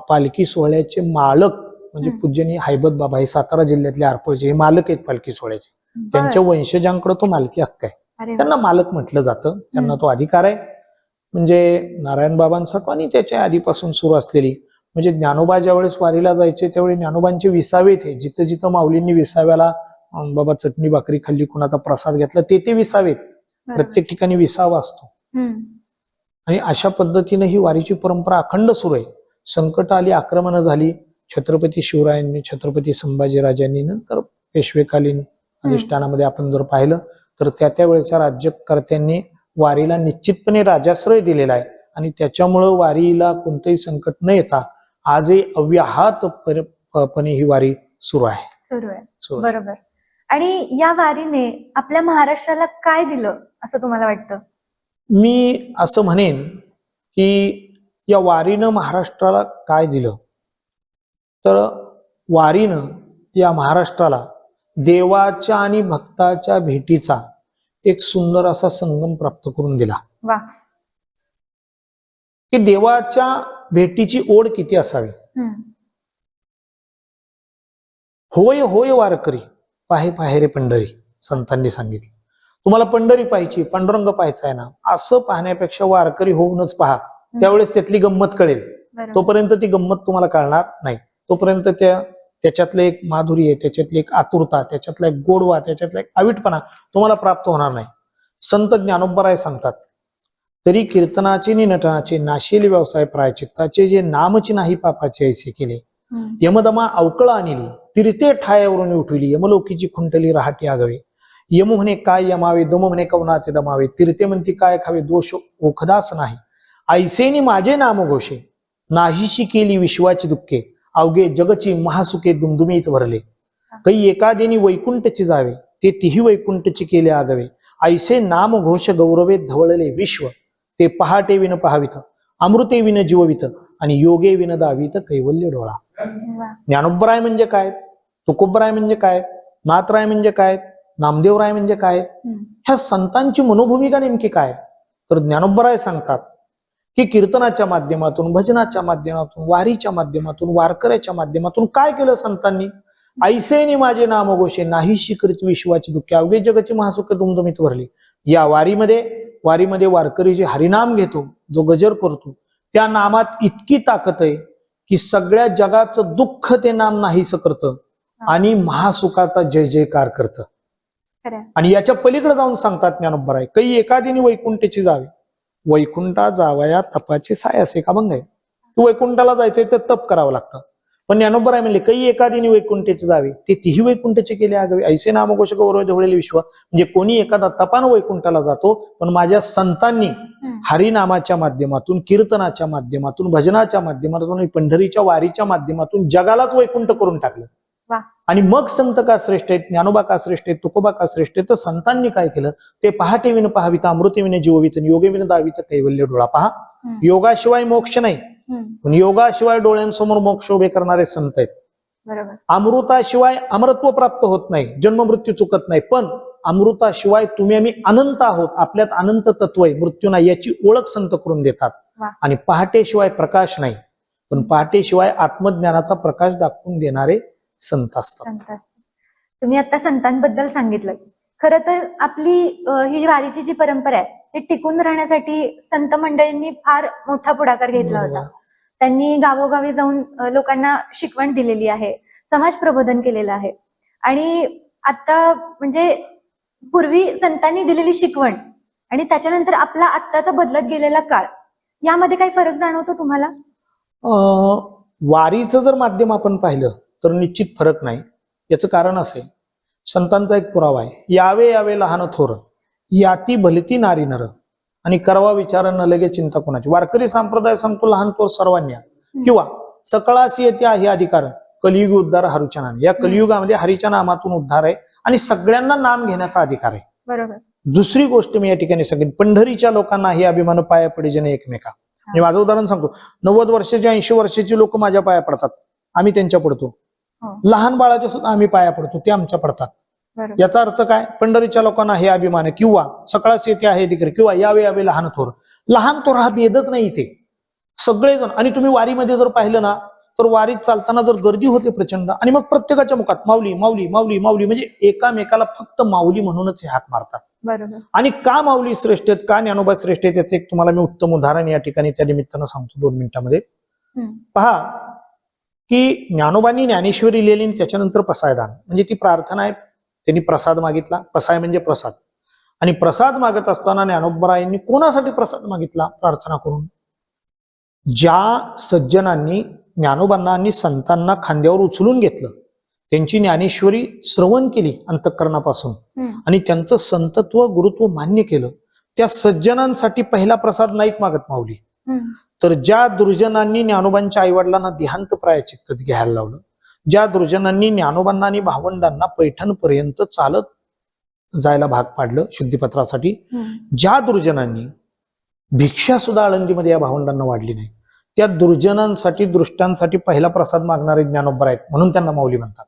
पालखी सोहळ्याचे मालक म्हणजे पूजनीय हैबत बाबा, हे सातारा जिल्ह्यातले आरफळचे हे मालक आहेत पालखी सोहळ्याचे. त्यांच्या वंशजांकडे तो मालकी हक्क आहे, त्यांना मालक म्हटलं जातं, त्यांना तो अधिकार आहे. म्हणजे नारायण बाबांसाठी आणि त्याच्या आधीपासून सुरू असलेली, म्हणजे ज्ञानोबा ज्यावेळेस वारीला जायचे त्यावेळी ज्ञानोबांचे विसावे थे, जिथं जिथं माऊलींनी विसाव्याला बाबा चटणी भाकरी खाल्ली, कुणाचा प्रसाद घेतला, ते विसावेत. प्रत्येक ठिकाणी विसावा असतो. आणि अशा पद्धतीने ही वारीची परंपरा अखंड सुरू आहे. संकट आली, आक्रमण झाली, छत्रपती शिवरायांनी, छत्रपती संभाजीराजांनी, नंतर पेशवेकालीन अधिष्ठानामध्ये आपण जर पाहिलं तर त्या वेळेच्या राज्यकर्त्यांनी वारीला निश्चितपणे राजाश्रय दिलेला आहे. आणि त्याच्यामुळं वारीला कोणतंही संकट न येता आजही अव्याहतपणे ही वारी सुरू आहे. बरोबर. आणि या वारीने आपल्या महाराष्ट्राला काय दिलं असं तुम्हाला वाटतं? मी असं म्हणेन की या वारीनं महाराष्ट्राला काय दिलं, तर वारीनं या महाराष्ट्राला देवाच्या आणि भक्ताच्या भेटीचा एक सुंदर असा संगम प्राप्त करून दिला. की देवाच्या भेटीची ओढ किती असावी. होय होय वारकरी पाहे पाहे रे पंढरी, संतांनी सांगितलं. तुम्हाला पंढरी पाहायची, पांडुरंग पाहायचा आहे ना, असं पाहण्यापेक्षा वारकरी होऊनच पहा, त्यावेळेस त्यातली गंमत कळेल. तोपर्यंत ती गंमत तुम्हाला कळणार नाही. तोपर्यंत त्याच्यातलं एक माधुर्य, त्याच्यातली एक आतुरता, त्याच्यातला एक गोडवा, त्याच्यातला एक अविटपणा तुम्हाला प्राप्त होणार नाही. संत ज्ञानोबराय सांगतात, तरी कीर्तनाचे नि नटनाचे नाशिले व्यवसाय प्रायचित्ताचे, जे नामची नाही पापाचे ऐसे केले. यमदमा अवकळ आणली, तिरते ठायावरून उठविली, यमलोकीची खुंटली राहटी आगवे. यम म्हणे काय यमावे, दम म्हणे कवनाते दमावे, तिरते म्हणती काय खावे, दोष ओखदास नाही. ऐसेनी माझे नाम घोषे, नाहीशी केली विश्वाची दुःखे, अवघे जगची महासुखे दुमदुमीत भरले. काही एकादेनी वैकुंठची जावे, ते तिही वैकुंठची केले आगवे. ऐसे नाम घोष गौरवे धवळले विश्व, ते पहाटे विन पहावित, अमृते विन जीववित, आणि योगे विन दावित कैवल्य डोळा. ज्ञानोबराय म्हणजे काय, तुकोबराय म्हणजे काय, नाथराय म्हणजे काय, नामदेवराय म्हणजे काय, ह्या संतांची मनोभूमिका नेमकी काय, तर ज्ञानोबराय सांगतात की कीर्तनाच्या माध्यमातून, भजनाच्या माध्यमातून, वारीच्या माध्यमातून, वारकऱ्याच्या माध्यमातून काय केलं संतांनी. ऐसेनी माझे नाम घोषे, नाही शिकरित विश्वाची दुःखे, अवघे जगाची महासुख दुमदुमीत भरली. या वारीमध्ये वारकरी जे हरिनाम घेतो, जो गजर करतो, त्या नामात इतकी ताकद आहे की सगळ्या जगाचं दुःख ते नाम नाहीस करतं आणि महासुखाचा जय जयकार करतं. आणि याच्या पलीकडे जाऊन सांगतात ज्ञानोबराय, काही एकादिनी वैकुंठची जावे, वैकुंठा जावया तपाचे साय असे का भंग आहे. तू वैकुंठाला जायचंय तर तप करावं लागतं. पण ज्ञानोबराय म्हणले काही एखादीने वैकुंठेचे जावे, ते तिही वैकुंठचे केले आगावे. ऐसे नामघोष गौरव ढवळेले विश्व. म्हणजे कोणी एखादा तपानं वैकुंठाला जातो, पण माझ्या संतांनी हरिनामाच्या माध्यमातून, कीर्तनाच्या माध्यमातून, भजनाच्या माध्यमातून, पंढरीच्या वारीच्या माध्यमातून जगालाच वैकुंठ करून टाकलं. वा. आणि मग संत का श्रेष्ठ आहेत, ज्ञानोबा का श्रेष्ठ आहेत, तुकोबा का श्रेष्ठ आहेत? तर संतांनी काय केलं, ते पहाटे विन पाहावित, अमृते विन जीववित, योगे विन दावित कैवल्य डोळा. पहा, योगाशिवाय मोक्ष नाही, पण योगाशिवाय डोळ्यांसमोर मोक्ष उभे करणारे संत आहेत. बरोबर. अमृताशिवाय अमरत्व प्राप्त होत नाही, जन्म मृत्यू चुकत नाही, पण अमृताशिवाय तुम्ही आम्ही अनंत आहोत, आपल्यात अनंत तत्व आहे, मृत्यू नाही, याची ओळख संत करून देतात. वा. आणि पहाटेशिवाय प्रकाश नाही, पण पहाटेशिवाय आत्मज्ञानाचा प्रकाश दाखवून देणारे संत असतात. संत असतात. तुम्ही आता संतांबद्दल सांगितलं. खरं तर आपली ही वारीची जी परंपरा आहे ती टिकून राहण्यासाठी संत मंडळींनी फार मोठा पुढाकार घेतला होता. त्यांनी गावोगावी जाऊन लोकांना शिकवण दिलेली आहे, समाज प्रबोधन केलेलं आहे. आणि आता म्हणजे पूर्वी संतांनी दिलेली शिकवण आणि त्याच्यानंतर आपला आत्ताचा बदलत गेलेला काळ, यामध्ये काही फरक जाणवतो तुम्हाला? वारीचं जर माध्यम आपण पाहिलं तर निश्चित फरक नाही. याचं कारण असं आहे, संतांचा एक पुरावा आहे, यावे यावे लहान थोर, याती भलती नारी नर, आणि करवा विचार न लगे चिंता कोणाची. वारकरी संप्रदाय सांगतो लहान थोर सर्वांनी, किंवा सकळासी येते आहे अधिकार, कलियुग उद्धार हरीच्या नामे. या कलियुगामध्ये हरीच्या नामातून उद्धार आहे आणि सगळ्यांना नाम घेण्याचा अधिकार आहे. बरोबर. दुसरी गोष्ट मी या ठिकाणी सांगेन, पंढरीच्या लोकांना हे अभिमान पाया पडे जने एकमेका. मी माझं उदाहरण सांगतो, 90 वर्षाची 80 वर्षाची लोक माझ्या पाया पडतात, आम्ही त्यांच्या पडतो. लहान बाळाच्या सुद्धा आम्ही पाया पडतो, ते आमच्या पडतात. याचा अर्थ काय, पंढरीच्या लोकांना हे अभिमान आहे, किंवा सकाळच येते आहे अधिकार, किंवा यावे यावे लहान थोर. लहान थोर हा भेदच नाही इथे, सगळेजण. आणि तुम्ही वारीमध्ये जर पाहिलं ना, तर वारीत चालताना जर गर्दी होते प्रचंड, आणि मग प्रत्येकाच्या मुखात माऊली माऊली माऊली माऊली, म्हणजे एकामेकाला फक्त माऊली म्हणूनच हे हाक मारतात. बरोबर. आणि का माऊली श्रेष्ठ आहेत, का ज्ञानोबा श्रेष्ठ आहेत, याचं एक तुम्हाला मी उत्तम उदाहरण या ठिकाणी त्या निमित्तानं सांगतो 2 मिनिटांमध्ये. पहा की ज्ञानोबांनी ज्ञानेश्वरी लिहिली, त्याच्यानंतर पसायदान म्हणजे ती प्रार्थना आहे. त्यांनी प्रसाद मागितला, पसाय म्हणजे प्रसाद, आणि प्रसाद मागत असताना ज्ञानोबरायांनी कोणासाठी प्रसाद मागितला? प्रार्थना करून. ज्या सज्जनांनी ज्ञानोबांना आणि संतांना खांद्यावर उचलून घेतलं, त्यांची ज्ञानेश्वरी श्रवण केली अंतःकरणापासून, आणि त्यांचं संतत्व गुरुत्व मान्य केलं, त्या सज्जनांसाठी पहिला प्रसाद नाहीत मागत माऊली. तर ज्या दुर्जनांनी ज्ञानोबांच्या आईवडिलांना देहांत प्रायचित्त घ्यायला लावलं, ज्या दुर्जनांनी ज्ञानोबांना आणि भावंडांना पैठणपर्यंत चालत जायला भाग पाडलं शुद्धीपत्रासाठी, ज्या दुर्जनांनी भिक्षा सुद्धा आळंदीमध्ये या भावंडांना वाढली नाही, त्या दुर्जनांसाठी दृष्टांसाठी पहिला प्रसाद मागणारे ज्ञानोबा आहेत, म्हणून त्यांना माऊली म्हणतात.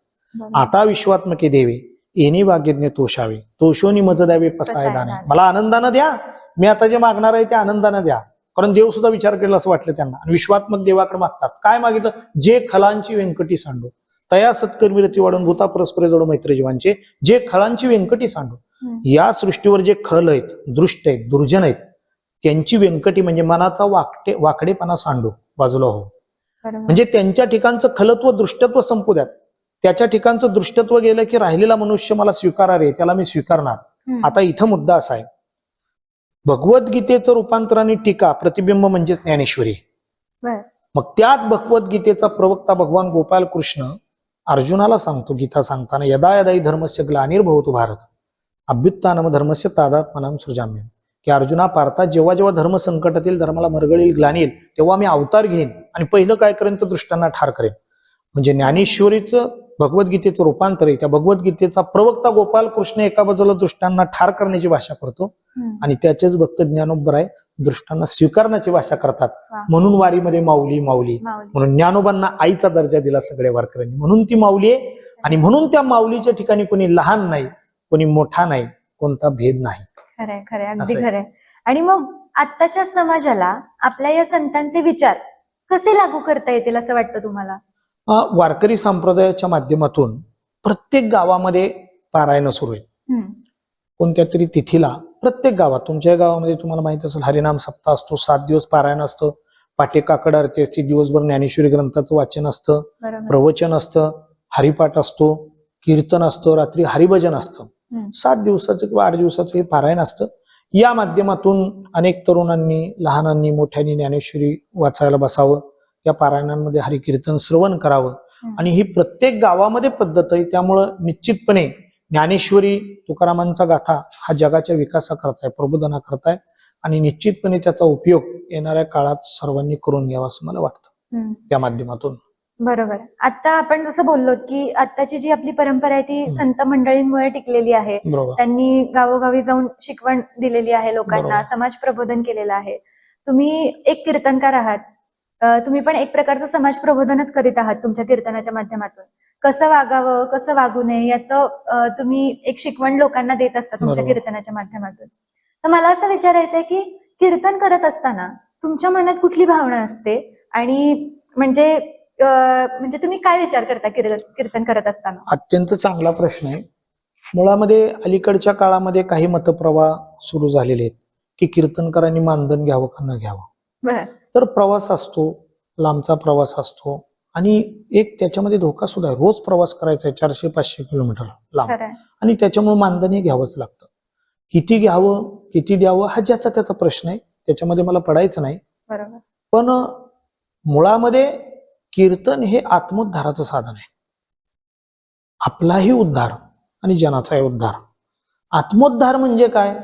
आता विश्वात्मके देवे येणे वाग्यज्ञ तोषावे, तोषोनी मज द्यावे पसायदाने. मला आनंदानं द्या, मी आता जे मागणार आहे ते आनंदानं द्या, कारण देव सुद्धा विचार केला असं वाटलं त्यांना. आणि विश्वात्मक देवाकडे मागतात. काय मागितलं? जे खलांची व्यंकटी सांडो, तया सत्कर्मी रती वाढून भूता परस्पर जडो मैत्र जीवांचे, जे खलांची व्यंकटी सांडो. या सृष्टीवर जे खल आहेत, दृष्ट आहेत, दुर्जन आहेत, त्यांची व्यंकटी म्हणजे मनाचा वाकडेपणा सांडो, बाजूला हो. म्हणजे त्यांच्या ठिकाणचं खलत्व दृष्टत्व संपू द्यात. त्याच्या ठिकाणचं दृष्टत्व गेलं की राहिलेला मनुष्य मला स्वीकारार आहे, त्याला मी स्वीकारणार. आता इथं मुद्दा असा आहे, भगवद्गीतेचं रूपांतर आणि टीका प्रतिबिंब म्हणजेच ज्ञानेश्वरी. मग त्याच भगवद्गीतेचा प्रवक्ता भगवान गोपाल कृष्ण अर्जुनाला सांगतो गीता सांगताना, यदा यदा हि धर्मस्य ग्लानिर्भवतो भारत अभ्युत्थानम धर्मस्य तादात्म्यं सृजाम्यहम्. की अर्जुना, पार्था, जेव्हा जेव्हा धर्म संकटातील, धर्माला मरगळील, ग्लानी येईल, तेव्हा मी अवतार घेईन आणि पहिलं काय करेन तर दृष्टांना ठार करेन. म्हणजे ज्ञानेश्वरीचं भगवद्गीतेचं रूपांतर आहे. त्या भगवद्गीतेचा प्रवक्ता गोपाल कृष्ण एका बाजूला दृष्टांना ठार करण्याची भाषा करतो, आणि त्याचेच भक्त ज्ञानोबराय दृष्टांना स्वीकारण्याची भाषा करतात. म्हणून वारीमध्ये माऊली माऊली, म्हणून ज्ञानोबांना आईचा दर्जा दिला सगळ्या वारकऱ्यांनी, म्हणून ती माऊली आहे. आणि म्हणून त्या माऊलीच्या ठिकाणी कोणी लहान नाही, कोणी मोठा नाही, कोणता भेद नाही. खरंय, खरंय, अगदी खरंय. आणि मग आत्ताच्या समाजाला आपल्या या संतांचे विचार कसे लागू करता येतील असं वाटतं तुम्हाला? वारकरी संप्रदायाच्या माध्यमातून प्रत्येक गावामध्ये पारायण सुरू आहे. कोणत्या तरी तिथीला प्रत्येक गावात, तुमच्या गावामध्ये तुम्हाला माहित असेल हरिनाम सप्ताह असतो, 7 दिवस पारायण असतं, पाटे काकड आरती असते, दिवसभर ज्ञानेश्वरी ग्रंथाचं वाचन असतं, प्रवचन असतं, हरिपाठ असतो, कीर्तन असतं, रात्री हरिभजन असतं. 7 दिवसाचं किंवा 8 दिवसाचं हे पारायण असतं. या माध्यमातून अनेक तरुणांनी, लहानांनी, मोठ्यांनी ज्ञानेश्वरी वाचायला बसावं, या पारायणांमध्ये हरिकीर्तन श्रवण करावं. आणि ही प्रत्येक गावामध्ये पद्धत आहे. त्यामुळं निश्चितपणे ज्ञानेश्वरी तुकारामांचा गाथा हा जगाच्या विकासाकरता आहे, प्रबोधनाकरता आहे आणि निश्चितपणे त्याचा उपयोग येणाऱ्या काळात सर्वांनी करून घ्यावा असं मला वाटतं त्या माध्यमातून. बरोबर. आता आपण जसं बोललो की आत्ताची जी आपली परंपरा आहे ती संत मंडळींमुळे टिकलेली आहे. बरोबर. त्यांनी गावोगावी जाऊन शिकवण दिलेली आहे लोकांना, बरोबर. समाज प्रबोधन केलेलं आहे. तुम्ही एक कीर्तनकार आहात. तुम्ही पण एक प्रकारचं समाज प्रबोधनच करीत आहात तुमच्या कीर्तनाच्या माध्यमातून. कसं वागावं, कसं वागू नये याचं तुम्ही एक शिकवण लोकांना देत असता तुमच्या बरोबर. कीर्तनाच्या माध्यमातून. तर मला असं विचारायचंय की कीर्तन करत असताना तुमच्या मनात कुठली भावना असते आणि म्हणजे तुम्ही काय विचार करता कीर्तन करत असताना? अत्यंत चांगला प्रश्न आहे. मुळामध्ये अलीकडच्या काळामध्ये काही मतप्रवाह सुरू झालेले आहेत की कीर्तनकारांनी मानधन घ्यावं का न घ्यावं. बरं. तर प्रवास असतो, लांबचा प्रवास असतो आणि एक त्याच्यामध्ये धोका सुद्धा आहे. रोज प्रवास करायचा आहे 400-500 किलोमीटर लांब खरंय. आणि त्याच्यामुळे मानधन हे घ्यावंच लागतं. किती घ्यावं, किती द्यावं हा ज्याचा त्याचा प्रश्न आहे. त्याच्यामध्ये मला पडायचं नाही. बरोबर. पण मुळामध्ये कीर्तन हे आत्मोद्धाराचं साधन आहे. आपलाही उद्धार आणि जनाचाही उद्धार. आत्मोद्धार म्हणजे काय?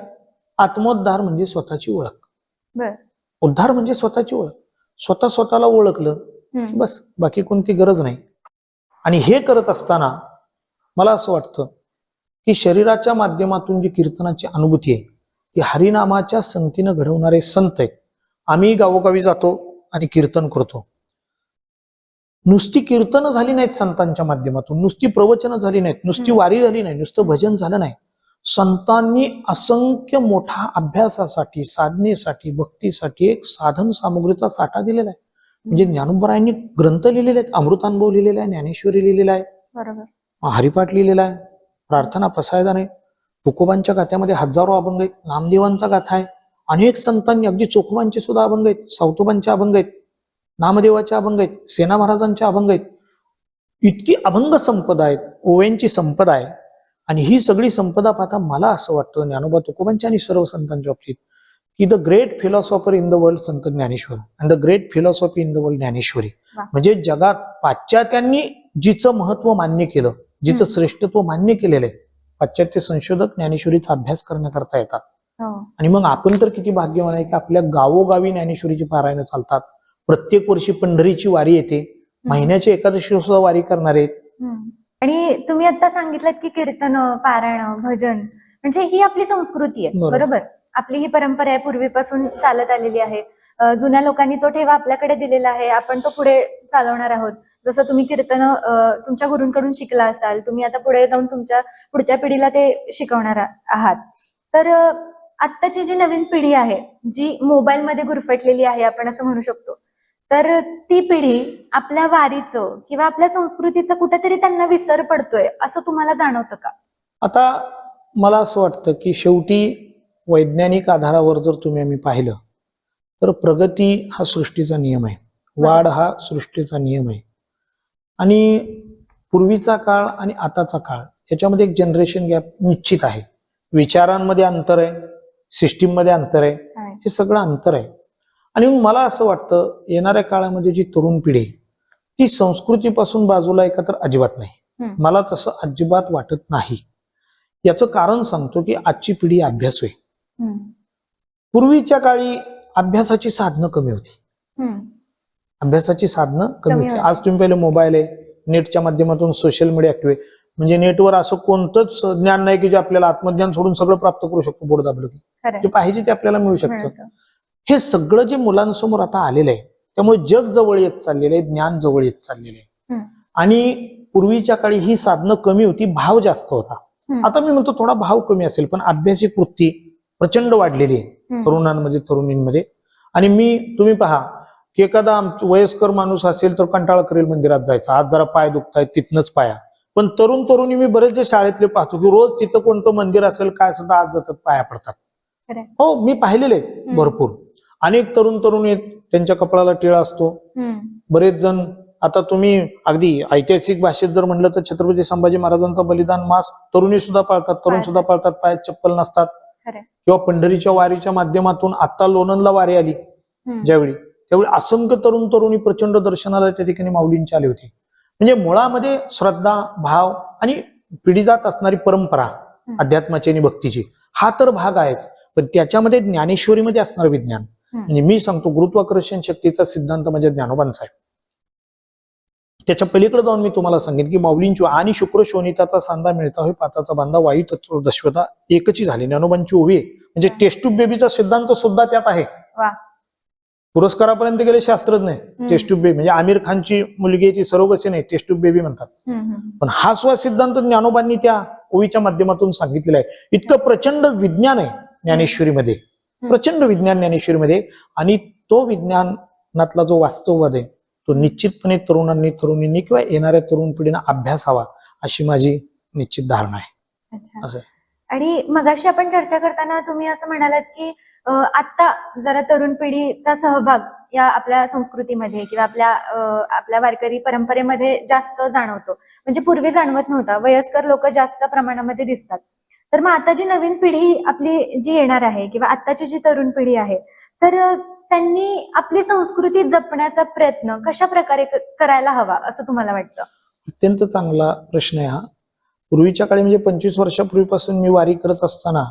आत्मोद्धार म्हणजे स्वतःची ओळख. बरं. उद्धार म्हणजे स्वतःची ओळख. स्वतः स्वतःला ओळखलं बस, बाकी कोणती गरज नाही. आणि हे करत असताना मला असं वाटतं की शरीराच्या माध्यमातून जी कीर्तनाची अनुभूती आहे ती हरिनामाच्या संगतीनं घडवणारे संत आहेत. आम्ही गावोगावी जातो आणि कीर्तन करतो. नुसती कीर्तनं झाली नाहीत संतांच्या माध्यमातून, नुसती प्रवचनं झाली नाहीत, नुसती वारी झाली नाही, नुसतं भजन झालं नाही. संतांनी असंख्य मोठा अभ्यासासाठी, साधनेसाठी, भक्तीसाठी एक साधन सामुग्रीचा साठा दिलेला आहे. म्हणजे ज्ञानोबरायांनी ग्रंथ लिहिलेले आहेत, अमृतानुभव लिहिलेला आहे, ज्ञानेश्वरी लिहिलेला आहे, बरोबर. हरिपाठ लिहिलेला आहे, प्रार्थना पसायदान आहे, तुकोबांच्या गाथ्यामध्ये हजारो अभंग आहेत, नामदेवांचा गाथा आहे, अनेक संतांनी अगदी चोखोबांचे सुद्धा अभंग आहेत, सावतोबांचे अभंग आहेत, नामदेवाचे अभंग आहेत, सेना महाराजांचे अभंग आहेत. इतकी अभंग संपदा आहेत, ओव्यांची संपदा आहे. आणि ही सगळी संपदा पाहता मला असं वाटतं ज्ञानोबा तुकोबांच्या आणि सर्व संतांच्या बाबतीत की the great philosopher in the world Sant Dnyaneshwar and the great philosophy in the world Dnyaneshwari. म्हणजे जगात पाश्चात्यांनी जिचं महत्व मान्य केलं, जिचं श्रेष्ठत्व मान्य केलेलं आहे, पाश्चात्य संशोधक ज्ञानेश्वरीचा अभ्यास करण्याकरता येतात. आणि मग आपण तर किती भाग्यवान आहे की आपल्या गावोगावी ज्ञानेश्वरीची पारायणं चालतात. प्रत्येक वर्षी पंढरीची वारी येते, महिन्याची एकादशी सुद्धा वारी करणार आहेत. आणि तुम्ही आता सांगितलं की कीर्तन, पारायण, भजन म्हणजे ही आपली संस्कृती आहे. बरोबर. आपली ही परंपरा आहे, पूर्वीपासून चालत आलेली आहे. जुन्या लोकांनी तो ठेवा आपल्याकडे दिलेला आहे, आपण तो पुढे चालवणार आहोत. जसं तुम्ही कीर्तन तुमच्या गुरूंकडून शिकला असाल, तुम्ही आता पुढे जाऊन तुमच्या पुढच्या पिढीला ते शिकवणार आहात. तर आत्ताची जी नवीन पिढी आहे, जी मोबाईलमध्ये गुरफटलेली आहे आपण असं म्हणू शकतो, तर ती पिढी आपल्या वारीचं किंवा आपल्या संस्कृतीचं कुठेतरी त्यांना विसर पडतोय असं तुम्हाला जाणवतं का? आता मला असं वाटतं की शेवटी वैज्ञानिक आधारावर जर तुम्ही आम्ही पाहिलं तर प्रगती हा सृष्टीचा नियम आहे, वाढ हा सृष्टीचा नियम आहे. आणि पूर्वीचा काळ आणि आताचा काळ याच्यामध्ये एक जनरेशन गॅप निश्चित आहे. विचारांमध्ये अंतर आहे, सिस्टीम मध्ये अंतर आहे, हे सगळं अंतर आहे. आणि मला असं वाटतं येणाऱ्या काळामध्ये जी तरुण पिढी ती संस्कृतीपासून बाजूला आहे का तर अजिबात नाही. मला तसं अजिबात वाटत नाही. याचं कारण सांगतो की आजची पिढी अभ्यासू आहे. पूर्वीच्या काळी अभ्यासाची साधनं कमी होती, अभ्यासाची साधनं कमी होती. आज तुम्ही पहिले मोबाईल आहे, नेटच्या माध्यमातून सोशल मीडिया ऍक्टिव्ह आहे. म्हणजे नेटवर असं कोणतंच ज्ञान नाही की जे आपल्याला आत्मज्ञान सोडून सगळं प्राप्त करू शकतो. बोर्ड दाबलं की जे पाहिजे ते आपल्याला मिळू शकतं. हे सगळं जे मुलांसमोर आता आलेलं आहे त्यामुळे जग जवळ येत चाललेलं आहे, ज्ञान जवळ येत चाललेलं आहे. आणि पूर्वीच्या काळी ही साधनं कमी होती, भाव जास्त होता. आता मी म्हणतो थोडा भाव कमी असेल पण अभ्यासिक वृत्ती प्रचंड वाढलेली आहे तरुणांमध्ये, तरुणींमध्ये. आणि तुम्ही पहा की एखादा वयस्कर माणूस असेल तर कंटाळा करेल मंदिरात जायचा, आज जरा पाय दुखतायत तिथनच पाया. पण तरुण तरुणी मी बरेच जे शाळेतले पाहतो की रोज तिथं कोणतं मंदिर असेल काय सुद्धा आज जातात, पाया पडतात. हो, मी पाहिलेले भरपूर. अनेक तरुण तरुणी त्यांच्या कपाळाला टिळा असतो. बरेच जण आता तुम्ही अगदी ऐतिहासिक भाषेत जर म्हणलं तर छत्रपती संभाजी महाराजांचा बलिदान मास तरुणी सुद्धा पाळतात, तरुण सुद्धा पाळतात, पायात चप्पल नसतात. किंवा पंढरीच्या वारीच्या माध्यमातून आता लोणंदला वारी आली ज्यावेळी, त्यावेळी असंख्य तरुण तरुणी प्रचंड दर्शनाला त्या ठिकाणी माऊलींचे आले होते. म्हणजे मुळामध्ये श्रद्धा, भाव आणि पिढी जात असणारी परंपरा अध्यात्माची आणि भक्तीची हा तर भाग आहेच, पण त्याच्यामध्ये ज्ञानेश्वरीमध्ये असणारं विज्ञान म्हणजे मी सांगतो गुरुत्वाकर्षण शक्तीचा सिद्धांत म्हणजे ज्ञानोबांचा आहे. त्याच्या पलीकडे जाऊन मी तुम्हाला सांगेन की माऊलींची आणि शुक्र शोणिताचा सांदा मिळता होय पाचाचा बांधा वायू तत्व दश्वता एकची झाली. ज्ञानोबांची ओवी म्हणजे टेस्ट ट्यूब बेबीचा सिद्धांत सुद्धा त्यात आहे. पुरस्कारापर्यंत गेले शास्त्रज्ञ टेस्ट ट्यूब बेबी म्हणजे आमिर खानची मुलगी ती सरोगसी नाही, टेस्ट ट्यूब बेबी म्हणतात. पण हा सिद्धांत ज्ञानोबांनी त्या ओवीच्या माध्यमातून सांगितलेला आहे. इतकं प्रचंड विज्ञान आहे ज्ञानेश्वरीमध्ये, प्रचंड विज्ञान ज्ञानेश्वरीमध्ये. आणि तो विज्ञानातला जो वास्तववाद आहे तो निश्चितपणे तरुणींनी किंवा येणाऱ्या तरुण पिढीने अभ्यासावा अशी माझी निश्चित धारणा आहे. असं. आणि मगाशी आपण चर्चा करताना तुम्ही असं म्हणालात की आता जरा तरुण पिढीचा सहभाग या आपल्या संस्कृतीमध्ये किंवा आपल्या वारकरी परंपरेमध्ये जास्त जाणवतो, म्हणजे पूर्वी जाणवत नव्हता. वयस्कर लोक जास्त प्रमाणामध्ये दिसतात. तर मग आता जी नवीन पिढी आपली जी येणार आहे किंवा आताची जी तरुण पिढी आहे तर त्यांनी आपली संस्कृती जपण्याचा प्रयत्न कशा प्रकारे करायला हवा असं तुम्हाला वाटतं? अत्यंत चांगला प्रश्न आहे हा. पूर्वीच्या काळी म्हणजे 25 वर्षापूर्वीपासून मी वारी करत असताना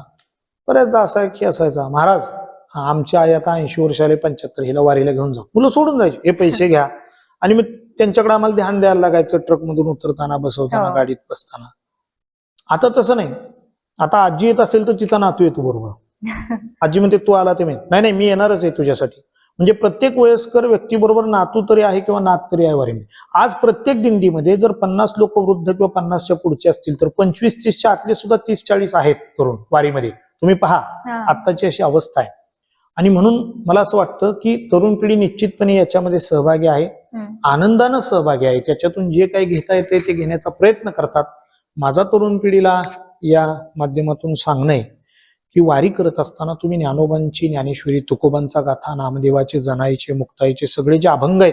बऱ्याचदा असायचा महाराज आमची आई आता 80 वर्षाला 75 हिला वारीला घेऊन जा. मुलं सोडून जायचे, हे पैसे घ्या. आणि मग त्यांच्याकडे आम्हाला ध्यान द्यायला लागायचं ट्रक मधून उतरताना, बसवताना, गाडीत बसताना. आता तसं नाही. आता आजी येत असेल तर तिचा नातू येतो बरोबर. आजी म्हणते तू आला ते नाही मी येणारच आहे तुझ्यासाठी. म्हणजे प्रत्येक वयस्कर व्यक्ती बरोबर नातू तरी आहे किंवा नात तरी आहे वारीमध्ये. आज प्रत्येक दिंडीमध्ये जर 50 लोक वृद्ध किंवा 50च्या पुढचे असतील तर 25-30च्या आतले सुद्धा 30-40 आहेत तरुण वारीमध्ये. तुम्ही पहा आत्ताची अशी अवस्था आहे. आणि म्हणून मला असं वाटतं की तरुण पिढी निश्चितपणे याच्यामध्ये सहभागी आहे, आनंदानं सहभागी आहे. त्याच्यातून जे काही घेता येते ते घेण्याचा प्रयत्न करतात. माझा तरुण पिढीला या माध्यमातून सांगणं आहे की वारी करत असताना तुम्ही ज्ञानोबांची, ज्ञानेश्वरी, तुकोबांचा गाथा, नामदेवाचे, जनाईचे, मुक्ताईचे सगळे जे अभंग आहेत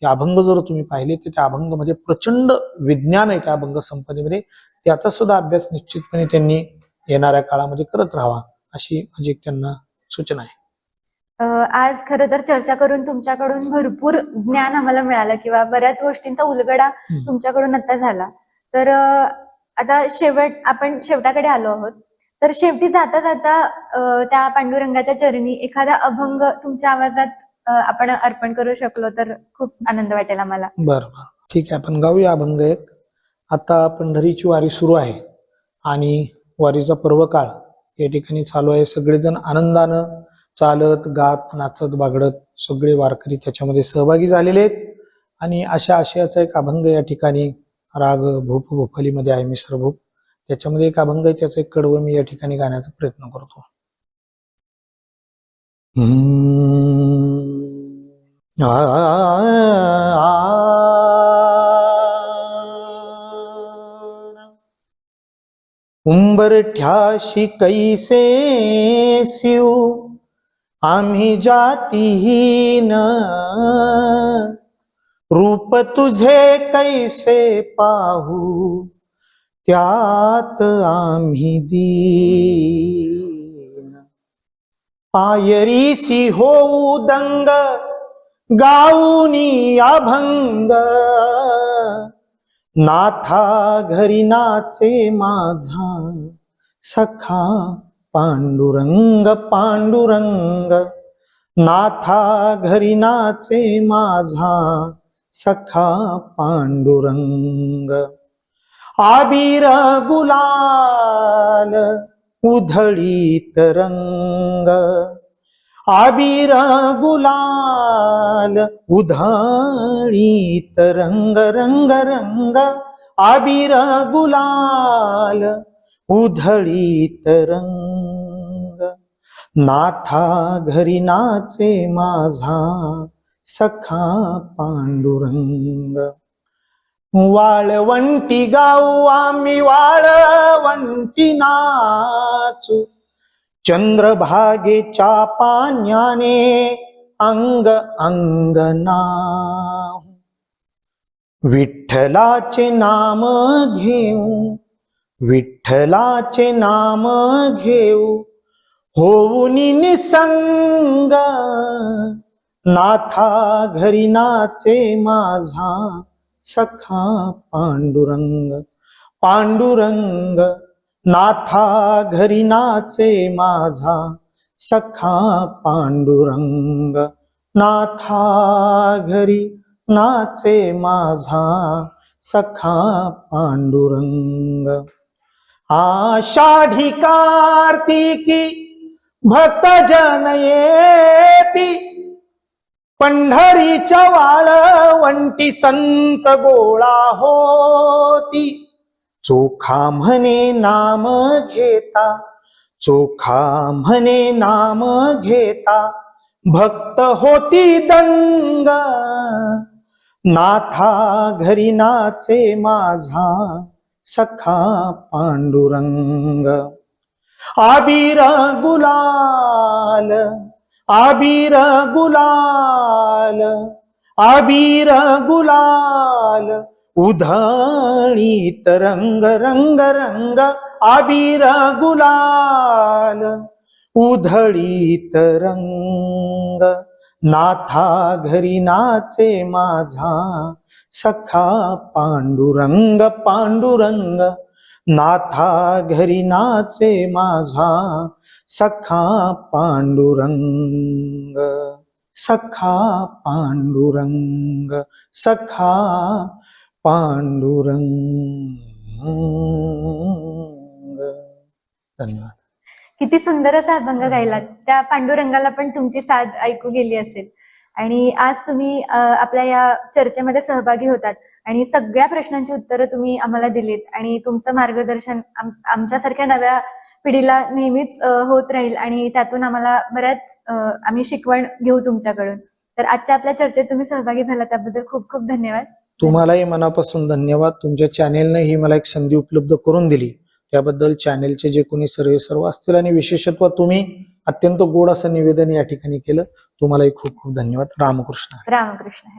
ते अभंग जर तुम्ही पाहिले तर त्या अभंगामध्ये प्रचंड विज्ञान आहे. त्या अभंग संपदेमध्ये त्याचा सुद्धा अभ्यास निश्चितपणे त्यांनी येणाऱ्या काळामध्ये करत राहावा अशी माझी त्यांना सूचना आहे. आज खरं तर चर्चा करून तुमच्याकडून भरपूर ज्ञान आम्हाला मिळालं किंवा बऱ्याच गोष्टींचा उलगडा तुमच्याकडून आता झाला. तर आता आपण शेवटाकडे आलो आहोत. तर शेवटी जाता जाता त्या पांडुरंगाच्या चरणी एखादा अभंग तुमच्या आवाजात आपण अर्पण करू शकलो तर खूप आनंद वाटेल आम्हाला. बरं ठीक आहे, आपण गाऊया अभंग एक. आता पंढरीची वारी सुरू आहे आणि वारीचा पर्व काळ या ठिकाणी चालू आहे. सगळेजण आनंदानं चालत, गात, नाचत, बागडत सगळे वारकरी त्याच्यामध्ये सहभागी झालेले आहेत. आणि अशा आशयाचा एक अभंग या ठिकाणी राग भूप भूपालीमध्ये आहे, मिश्र भूप. त्याच्यामध्ये एक अभंग आहे, त्याचं एक कडवं मी या ठिकाणी गाण्याचा प्रयत्न करतो. उंबरठ्याशी कैसे शिव आम्ही जातीहीन, रूप तुझे कैसे पाहू त्यात आम्ही दीन. पायरीसी होऊ दंग गाऊनी अभंग, नाथा घरी नाचे माझा सखा पांडुरंग पांडुरंग. नाथा घरी नाचे माझा सखा पांडुरंग. आबीर गुलाल उधळीत रंग, आबीर गुलाल उधळीत रंग रंग रंग. आबीर गुलाल उधळीत रंग, नाथा घरी नाचे माझा सखा पांडुरंग. वाळवंटी गाऊ आम्ही वाळवंटी नाचू, चंद्रभागेच्या पाण्याने अंग अंग नाहू. विठ्ठलाचे नाम घेऊ, विठ्ठलाचे नाम घेऊ होऊन निसंग. नाथा घरी नाचे माझा सखा पांडुरंग. पांडुरंग नाथा घरी नाचे माझा सखा पांडुरंग. नाथा घरी नाचे माझा सखा पांडुरंग. आषाढी कार्तिकी भक्त जन येती पंढरीच्या वाळवंटी संत गोळा होती. चोखा म्हणे नाम घेता, चोखा म्हणे नाम घेता भक्त होती दंग. नाथा घरी नाचे माझा सखा पांडुरंग. आबीर गुलाल, आबीर गुलाल, आबीर गुलाल उधळीत रंग रंग रंग. आबीर गुलाल उधळीत रंग. नाथा घरी नाचे माझा सखा पांडुरंग. पांडुरंग नाथा घरी नाचे माझा सखा पांडुरंग. सखा पांडुरंग, सखा पांडुरंग. धन्यवाद. किती सुंदर असा अभंग गायलात. त्या पांडुरंगाला पण तुमची साथ ऐकू गेली असेल. आणि आज तुम्ही आपल्या या चर्चेमध्ये सहभागी होतात आणि सगळ्या प्रश्नांची उत्तरं तुम्ही आम्हाला दिलीत आणि तुमचं मार्गदर्शन आमच्यासारख्या नव्या पिढीला नेहमीच होत राहील आणि त्यातून आम्हाला बऱ्याच आम्ही शिकवण घेऊ तुमच्याकडून. तर आजच्या आपल्या चर्चेत तुम्ही सहभागी झाला त्याबद्दल खूप खूप धन्यवाद. तुम्हालाही मनापासून धन्यवाद. तुमच्या चॅनेलने ही मला एक संधी उपलब्ध करून दिली त्याबद्दल चॅनेलचे जे कोणी सर्व असतील आणि विशेषत्व तुम्ही अत्यंत गोड असं निवेदन या ठिकाणी केलं. तुम्हालाही खूप खूप धन्यवाद. रामकृष्ण. रामकृष्ण.